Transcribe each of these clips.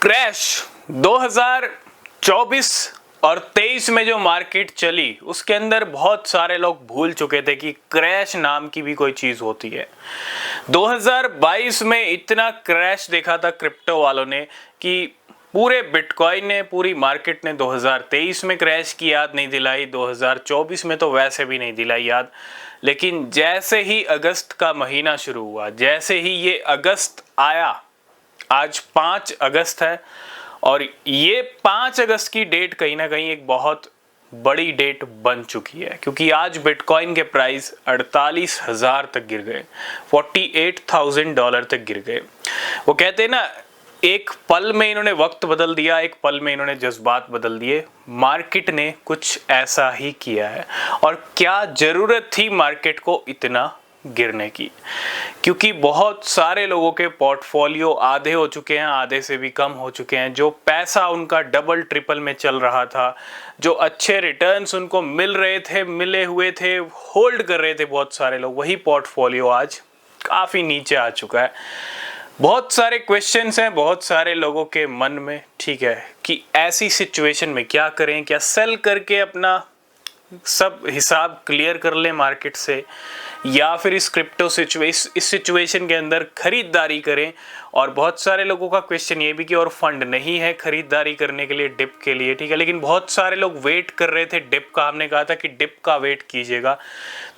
Crash 2024 और 23 में जो मार्केट चली उसके अंदर बहुत सारे लोग भूल चुके थे कि क्रैश नाम की भी कोई चीज होती है। 2022 में इतना क्रैश देखा था क्रिप्टो वालों ने कि पूरे बिटकॉइन ने, पूरी मार्केट ने 2023 में क्रैश की याद नहीं दिलाई, 2024 में तो वैसे भी नहीं दिलाई याद। लेकिन जैसे ही अगस्त का महीना शुरू हुआ, जैसे ही ये अगस्त आया, आज 5 अगस्त है और ये 5 अगस्त की डेट कहीं ना कहीं एक बहुत बड़ी डेट बन चुकी है, क्योंकि आज बिटकॉइन के प्राइस 48,000 तक गिर गए, $48,000 तक गिर गए। वो कहते हैं ना, एक पल में इन्होंने वक्त बदल दिया, एक पल में इन्होंने जज्बात बदल दिए। मार्केट ने कुछ ऐसा ही किया है। और क्या जरूरत थी मार्केट को इतना गिरने की, क्योंकि बहुत सारे लोगों के पोर्टफोलियो आधे हो चुके हैं, आधे से भी कम हो चुके हैं। जो पैसा उनका डबल ट्रिपल में चल रहा था, जो अच्छे रिटर्न्स उनको मिल रहे थे, मिले हुए थे, होल्ड कर रहे थे बहुत सारे लोग, वही पोर्टफोलियो आज काफी नीचे आ चुका है। बहुत सारे क्वेश्चंस हैं बहुत सारे लोगों के मन में, ठीक है, कि ऐसी सिचुएशन में क्या करें, क्या सेल करके अपना सब हिसाब क्लियर कर लें मार्केट से, या फिर इस क्रिप्टो सिचुएशन के अंदर खरीदारी करें। और बहुत सारे लोगों का क्वेश्चन ये भी कि और फंड नहीं है खरीदारी करने के लिए डिप के लिए, ठीक है, लेकिन बहुत सारे लोग वेट कर रहे थे डिप का। हमने कहा था कि डिप का वेट कीजिएगा,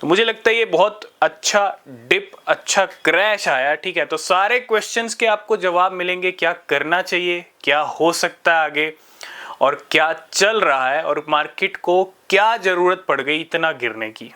तो मुझे लगता है ये बहुत अच्छा डिप, अच्छा क्रैश आया, ठीक है। तो सारे क्वेश्चंस के आपको जवाब मिलेंगे, क्या करना चाहिए, क्या हो सकता है आगे, और क्या चल रहा है, और मार्केट को क्या जरूरत पड़ गई इतना गिरने की।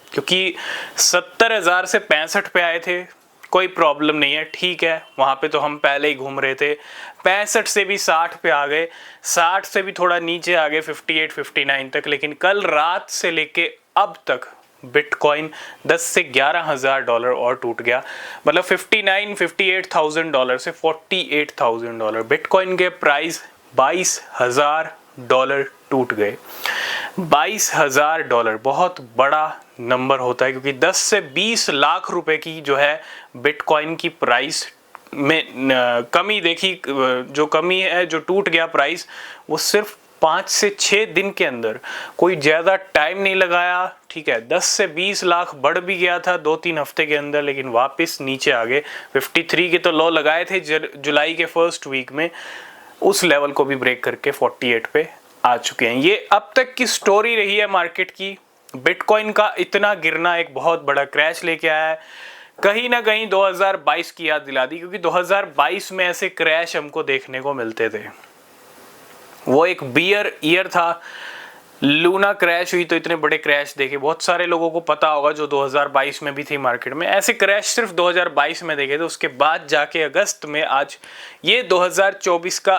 क्योंकि 70,000 से 65 पे आए थे, कोई प्रॉब्लम नहीं है, ठीक है, वहां पे तो हम पहले ही घूम रहे थे। 65 से भी 60 पे आ गए, 60 से भी थोड़ा नीचे आ गए 58 59 तक। लेकिन कल रात से लेके अब तक बिटकॉइन 10 से $11,000 और टूट गया, मतलब 58,000 से $48,000 बिटकॉइन के प्राइस $22,000 टूट गए। $22,000 बहुत बड़ा नंबर होता है, क्योंकि 10 से 20 लाख रुपए की जो है बिटकॉइन की प्राइस में कमी देखी। जो कमी है, जो टूट गया प्राइस, वो सिर्फ 5 से 6 दिन के अंदर, कोई ज़्यादा टाइम नहीं लगाया, ठीक है। 10 से 20 लाख बढ़ भी गया था 2-3 हफ्ते के अंदर, लेकिन वापस नीचे आ गए। 53 के तो लो लगाए थे जुलाई के फर्स्ट वीक में, उस लेवल को भी ब्रेक करके 48 पे आ चुके हैं। ये अब तक की स्टोरी रही है मार्केट की। बिटकॉइन का इतना गिरना एक बहुत बड़ा क्रैश लेके आया है, कहीं ना कहीं 2022 की याद दिला दी, क्योंकि 2022 में ऐसे क्रैश हमको देखने को मिलते थे। वो एक बियर ईयर था, लूना क्रैश हुई तो इतने बड़े क्रैश देखे बहुत सारे लोगों को पता होगा, जो 2022 में भी थी मार्केट में। ऐसे क्रैश सिर्फ 2022 में देखे थे, उसके बाद जाके अगस्त में आज ये 2024 का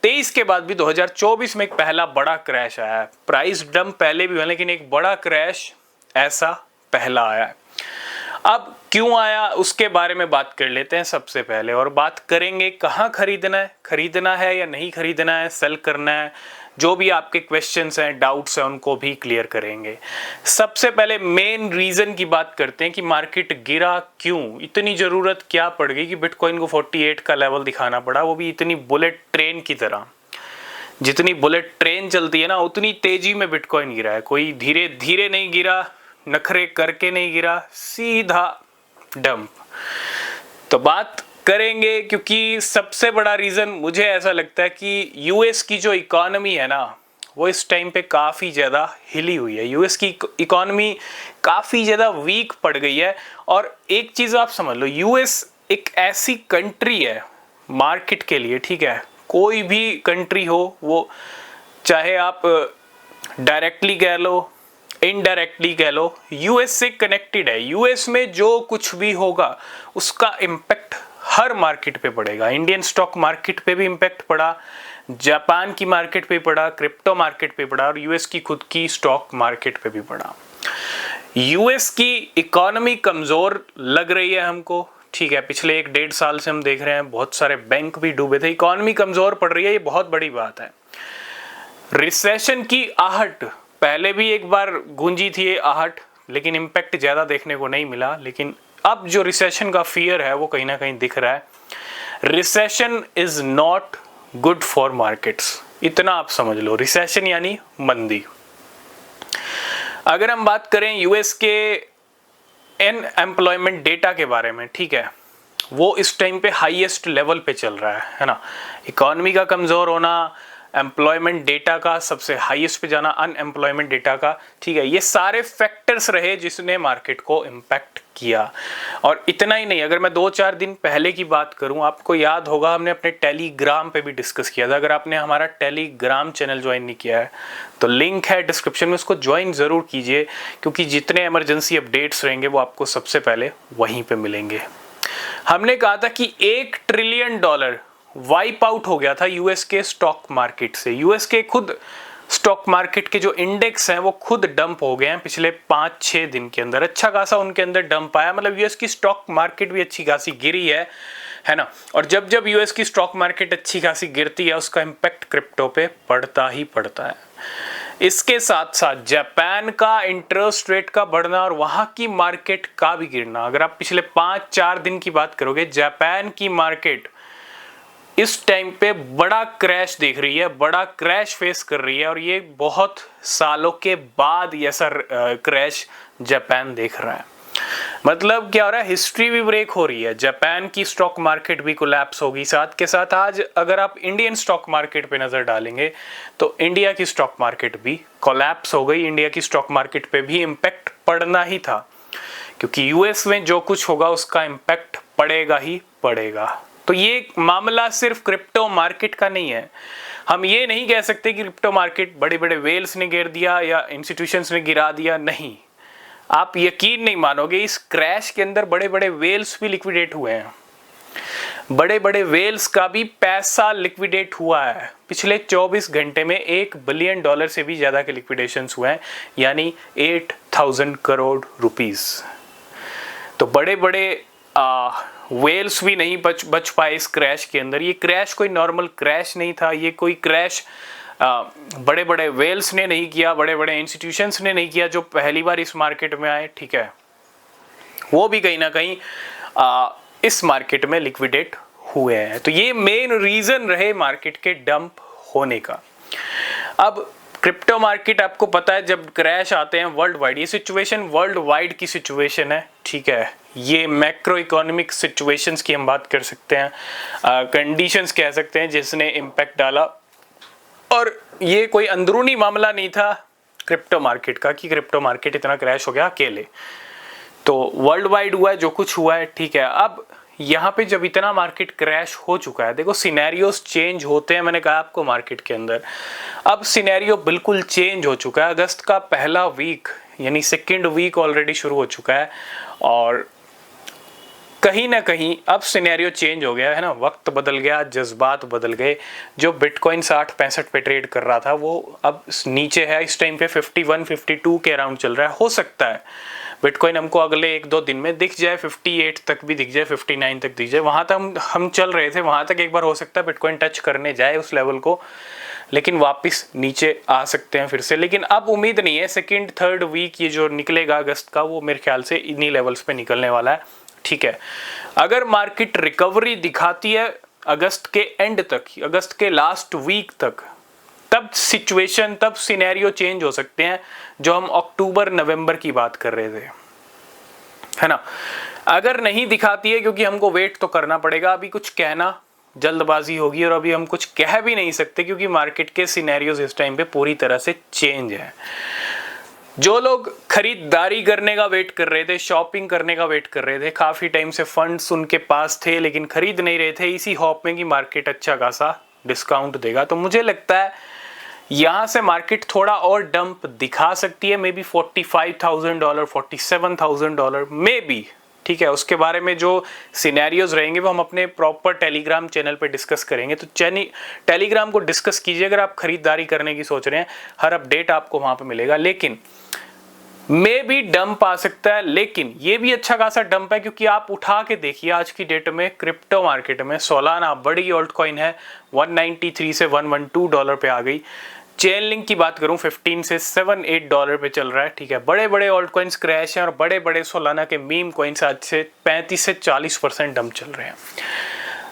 23 के बाद भी 2024 में एक पहला बड़ा क्रैश आया है। प्राइस डंप पहले भी हुआ, लेकिन एक बड़ा क्रैश ऐसा पहला आया है। अब क्यों आया उसके बारे में बात कर लेते हैं सबसे पहले, और बात करेंगे कहाँ खरीदना है या नहीं खरीदना है, सेल करना है। जो भी आपके क्वेश्चंस हैं, डाउट्स हैं, उनको भी क्लियर करेंगे। सबसे पहले मेन रीजन की बात करते हैं कि मार्केट गिरा क्यों, इतनी जरूरत क्या पड़ गई कि बिटकॉइन को 48 का लेवल दिखाना पड़ा, वो भी इतनी बुलेट ट्रेन की तरह। जितनी बुलेट ट्रेन चलती है ना, उतनी तेजी में बिटकॉइन गिरा है। कोई धीरे धीरे नहीं गिरा, नखरे करके नहीं गिरा, सीधा डंप। तो बात करेंगे, क्योंकि सबसे बड़ा रीजन मुझे ऐसा लगता है कि यूएस की जो इकोनॉमी है ना, वो इस टाइम पे काफ़ी ज़्यादा हिली हुई है। यूएस की इकोनॉमी काफ़ी ज़्यादा वीक पड़ गई है। और एक चीज़ आप समझ लो, यूएस एक ऐसी कंट्री है मार्केट के लिए, ठीक है, कोई भी कंट्री हो, वो चाहे आप डायरेक्टली कह लो, इनडायरेक्टली कह लो, यूएस से कनेक्टेड है। यूएस में जो कुछ भी होगा उसका इम्पैक्ट हर मार्केट पे पड़ेगा। इंडियन स्टॉक मार्केट पे भी इम्पैक्ट पड़ा, जापान की मार्केट पे पड़ा, क्रिप्टो मार्केट पे पड़ा, और यूएस की खुद की स्टॉक मार्केट पे भी पड़ा। यूएस की इकोनॉमी कमजोर लग रही है हमको, ठीक है, पिछले 1-1.5 साल से हम देख रहे हैं बहुत सारे बैंक भी डूबे थे। इकोनॉमी कमजोर पड़ रही है, ये बहुत बड़ी बात है। रिसेशन की आहट पहले भी एक बार गूंजी थी ये आहट, लेकिन इम्पैक्ट ज्यादा देखने को नहीं मिला। लेकिन अब जो रिसेशन का फियर है वो कहीं ना कहीं दिख रहा है। Recession is not good for markets, इतना आप समझ लो। रिसेशन यानी मंदी। अगर हम बात करें यूएस के अनएम्प्लॉयमेंट डेटा के बारे में, ठीक है, वो इस टाइम पे हाईएस्ट लेवल पे चल रहा है ना। इकोनॉमी का कमज़ोर होना, एम्प्लॉयमेंट डेटा का सबसे हाईएस्ट पे जाना, अनएम्प्लॉयमेंट डेटा का, ठीक है, ये सारे फैक्टर्स रहे जिसने मार्केट को इम्पैक्ट किया। और इतना ही नहीं, अगर मैं 2-4 दिन पहले की बात करूं, आपको याद होगा हमने अपने टेलीग्राम पे भी डिस्कस किया था। अगर आपने हमारा टेलीग्राम चैनल ज्वाइन नहीं किया है तो लिंक है डिस्क्रिप्शन में, उसको ज्वाइन ज़रूर कीजिए, क्योंकि जितने इमरजेंसी अपडेट्स रहेंगे वो आपको सबसे पहले वहीं पर मिलेंगे। हमने कहा था कि $1 ट्रिलियन वाइप आउट हो गया था यूएस के स्टॉक मार्केट से। यूएस के खुद स्टॉक मार्केट के जो इंडेक्स हैं वो खुद डंप हो गए हैं पिछले 5-6 दिन के अंदर। अच्छा खासा उनके अंदर डंप आया, मतलब यूएस की स्टॉक मार्केट भी अच्छी खासी गिरी है ना। और जब जब यूएस की स्टॉक मार्केट अच्छी खासी गिरती है उसका इम्पैक्ट क्रिप्टो पे पड़ता ही पड़ता है। इसके साथ साथ जापान का इंटरेस्ट रेट का बढ़ना और वहां की मार्केट का भी गिरना। अगर आप पिछले 5-4 दिन की बात करोगे, जापान की मार्केट इस टाइम पे बड़ा क्रैश देख रही है, बड़ा क्रैश फेस कर रही है, और ये बहुत सालों के बाद ये ऐसा क्रैश जापान देख रहा है। मतलब क्या हो रहा है, हिस्ट्री भी ब्रेक हो रही है, जापान की स्टॉक मार्केट भी कोलैप्स होगी। साथ के साथ आज अगर आप इंडियन स्टॉक मार्केट पे नजर डालेंगे तो इंडिया की स्टॉक मार्केट भी कोलैप्स हो गई। इंडिया की स्टॉक मार्केट पे भी इम्पैक्ट पड़ना ही था, क्योंकि यूएस में जो कुछ होगा उसका इम्पैक्ट पड़ेगा ही पड़ेगा। तो ये मामला सिर्फ क्रिप्टो मार्केट का नहीं है। हम ये नहीं कह सकते कि क्रिप्टो मार्केट बड़े बड़े वेल्स ने गिर दिया या इंस्टीट्यूशंस ने गिरा दिया, नहीं। आप यकीन नहीं मानोगे, इस क्रैश के अंदर बड़े बड़े वेल्स भी लिक्विडेट हुए हैं। बड़े बड़े वेल्स का भी पैसा लिक्विडेट हुआ है। पिछले 24 घंटे में $1 बिलियन से भी ज्यादा के लिक्विडेशंस हुए हैं, यानी 8,000 करोड़ रुपीस। तो बड़े बड़े वेल्स भी नहीं बच पाए इस क्रैश के अंदर। ये क्रैश कोई नॉर्मल क्रैश नहीं था, ये कोई क्रैश बड़े बड़े वेल्स ने नहीं किया, बड़े बड़े इंस्टीट्यूशंस ने नहीं किया जो पहली बार इस मार्केट में आए, ठीक है, वो भी कहीं ना कहीं इस मार्केट में लिक्विडेट हुए हैं। तो ये मेन रीजन रहे मार्केट के डंप होने का। अब क्रिप्टो मार्केट आपको पता है जब क्रैश आते हैं वर्ल्ड वाइड, ये सिचुएशन वर्ल्ड वाइड की सिचुएशन है, ठीक है, ये मैक्रो इकोनॉमिक सिचुएशंस की हम बात कर सकते हैं, कंडीशंस कह सकते हैं जिसने इम्पैक्ट डाला। और ये कोई अंदरूनी मामला नहीं था क्रिप्टो मार्केट का कि क्रिप्टो मार्केट इतना क्रैश हो गया अकेले, तो वर्ल्ड वाइड हुआ है जो कुछ हुआ है, ठीक है। अब यहाँ पे जब इतना मार्केट क्रैश हो चुका है, देखो सिनेरियोस चेंज होते हैं, मैंने कहा आपको मार्केट के अंदर। अब सिनेरियो बिल्कुल चेंज हो चुका है। अगस्त का पहला वीक यानी सेकेंड वीक ऑलरेडी शुरू हो चुका है, और कहीं ना कहीं अब सिनेरियो चेंज हो गया है ना, वक्त बदल गया, जज्बात बदल गए। जो बिटकॉइन 60-65 पे ट्रेड कर रहा था वो अब नीचे है, इस टाइम पे 51-52 के अराउंड चल रहा है। हो सकता है बिटकॉइन हमको अगले 1-2 दिन में दिख जाए, 58 तक भी दिख जाए, 59 तक दिख जाए, वहां तक हम चल रहे थे, वहां तक एक बार हो सकता है बिटकॉइन टच करने जाए उस लेवल को, लेकिन वापस नीचे आ सकते हैं फिर से। लेकिन अब उम्मीद नहीं है, सेकेंड थर्ड वीक ये जो निकलेगा अगस्त का, वो मेरे ख्याल से इन्हीं लेवल्स पे निकलने वाला है, ठीक है। अगर मार्केट रिकवरी दिखाती है अगस्त के एंड तक, अगस्त के लास्ट वीक तक, तब सिचुएशन, तब सिनेरियो चेंज हो सकते हैं जो हम अक्टूबर नवंबर की बात कर रहे थे, है ना। अगर नहीं दिखाती है, क्योंकि हमको वेट तो करना पड़ेगा, अभी कुछ कहना जल्दबाजी होगी, और अभी हम कुछ कह भी नहीं सकते क्योंकि मार्केट के सिनेरियोज इस टाइम पे पूरी तरह से चेंज है। जो लोग खरीदारी करने का वेट कर रहे थे, शॉपिंग करने का वेट कर रहे थे, काफी टाइम से फंड्स उनके पास थे लेकिन खरीद नहीं रहे थे, इसी होप में कि मार्केट अच्छा खासा डिस्काउंट देगा, तो मुझे लगता है यहां से मार्केट थोड़ा और डंप दिखा सकती है, मे बी $45,000, $47,000 मे बी, ठीक है। उसके बारे में जो सिनेरियोज रहेंगे वो हम अपने प्रॉपर टेलीग्राम चैनल पे डिस्कस करेंगे, तो टेलीग्राम को डिस्कस कीजिए अगर आप खरीदारी करने की सोच रहे हैं, हर अपडेट आपको वहां पे मिलेगा। लेकिन मे भी डंप आ सकता है, लेकिन ये भी अच्छा खासा डंप है, क्योंकि आप उठा के देखिए आज की डेट में क्रिप्टो मार्केट में सोलाना बड़ी ऑल्ट कॉइन है 193 से $112 पे आ गई। चेन लिंक की बात करूं 15 से $7-8 पे चल रहा है, ठीक है। बड़े बड़े ऑल्ट कॉइन्स क्रैश हैं और बड़े बड़े सोलाना के मीम कॉइन्स आज से 35 से 40% डंप चल रहे हैं।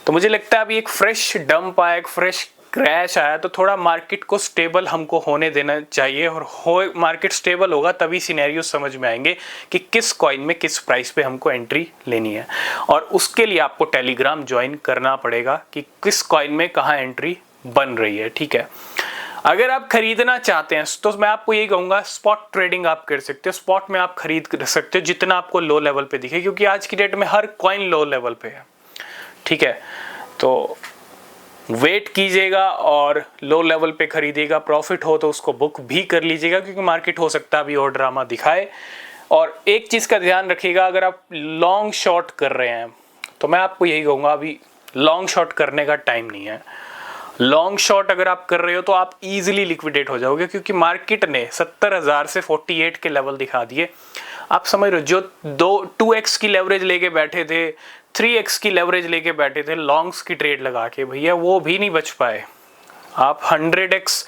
तो मुझे लगता है अभी एक फ्रेश डंप आया, एक फ्रेश क्रैश आया तो थोड़ा मार्केट को स्टेबल हमको होने देना चाहिए, और मार्केट स्टेबल होगा तभी सिनेरियो समझ में आएंगे कि किस कॉइन में किस प्राइस पे हमको एंट्री लेनी है। और उसके लिए आपको टेलीग्राम ज्वाइन करना पड़ेगा कि किस कॉइन में कहाँ एंट्री बन रही है, ठीक है। अगर आप खरीदना चाहते हैं तो मैं आपको यही कहूँगा, स्पॉट ट्रेडिंग आप कर सकते हो। स्पॉट में आप खरीद सकते हो जितना आपको लो लेवल पे दिखे, क्योंकि आज की डेट में हर कॉइन लो लेवल पे है, ठीक है। तो वेट कीजिएगा और लो लेवल पे खरीदिएगा, प्रॉफिट हो तो उसको बुक भी कर लीजिएगा, क्योंकि मार्केट हो सकता है अभी और ड्रामा दिखाए। और एक चीज़ का ध्यान रखिएगा, अगर आप लॉन्ग शॉर्ट कर रहे हैं तो मैं आपको यही कहूँगा, अभी लॉन्ग शॉर्ट करने का टाइम नहीं है। लॉन्ग शॉर्ट अगर आप कर रहे हो तो आप इजीली लिक्विडेट हो जाओगे, क्योंकि मार्केट ने 70,000 से 48 के लेवल दिखा दिए। आप समझ रहे हो, जो 2x की लेवरेज लेके बैठे थे, 3x की लेवरेज लेके बैठे थे लॉन्ग्स की ट्रेड लगा के, भैया वो भी नहीं बच पाए। आप 100x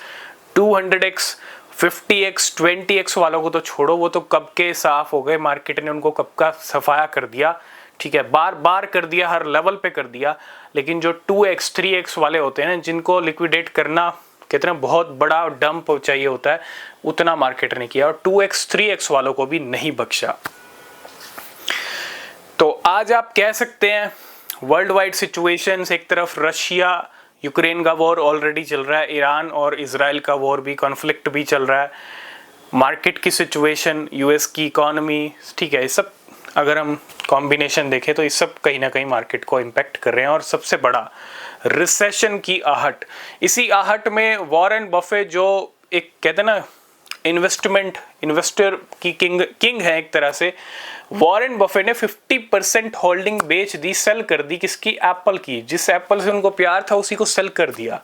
200x 50x 20x वालों को तो छोड़ो, वो तो कब के साफ हो गए, मार्केट ने उनको कब का सफाया कर दिया, ठीक है, बार बार कर दिया, हर लेवल पे कर दिया। लेकिन जो 2x 3x वाले होते हैं जिनको लिक्विडेट करना कितना बहुत बड़ा डंप चाहिए होता है, उतना मार्केट ने किया, और 2x 3x वालों को भी नहीं बख्शा। तो आज आप कह सकते हैं वर्ल्ड वाइड सिचुएशंस, एक तरफ रशिया यूक्रेन का वॉर ऑलरेडी चल रहा है, ईरान और इजराइल का वॉर भी, कॉन्फ्लिक्ट भी चल रहा है, मार्केट की सिचुएशन, यूएस की इकोनॉमी, ठीक है, ये सब अगर हम कॉम्बिनेशन देखें तो ये सब कहीं ना कहीं मार्केट को इम्पैक्ट कर रहे हैं। और सबसे बड़ा रिसेशन की आहट, इसी आहट में वॉरेन बफे जो एक कहते हैं ना इन्वेस्टर की किंग है एक तरह से, वॉरेन बफे ने 50% होल्डिंग बेच दी, सेल कर दी, किसकी? एप्पल की। जिस एप्पल से उनको प्यार था उसी को सेल कर दिया।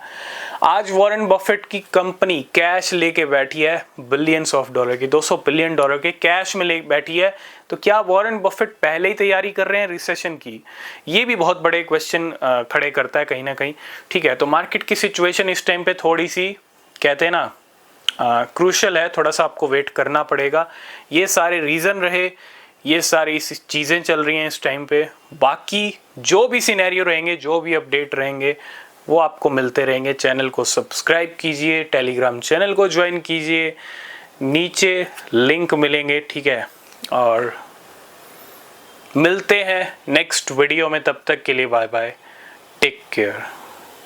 आज वॉरेन बफेट की कंपनी कैश लेके बैठी है बिलियंस ऑफ डॉलर की, $200 बिलियन के कैश में ले बैठी है। तो क्या वॉरेन बफेट पहले ही तैयारी कर रहे हैं रिसेशन की? ये भी बहुत बड़े क्वेश्चन खड़े करता है कहीं ना कहीं, ठीक है। तो मार्केट की सिचुएशन इस टाइम पे थोड़ी सी कहते हैं ना क्रूशल है, थोड़ा सा आपको वेट करना पड़ेगा। ये सारे रीज़न रहे, ये सारी चीज़ें चल रही हैं इस टाइम पे। बाकी जो भी सिनेरियो रहेंगे, जो भी अपडेट रहेंगे, वो आपको मिलते रहेंगे। चैनल को सब्सक्राइब कीजिए, टेलीग्राम चैनल को ज्वाइन कीजिए, नीचे लिंक मिलेंगे, ठीक है। और मिलते हैं नेक्स्ट वीडियो में, तब तक के लिए बाय बाय, टेक केयर।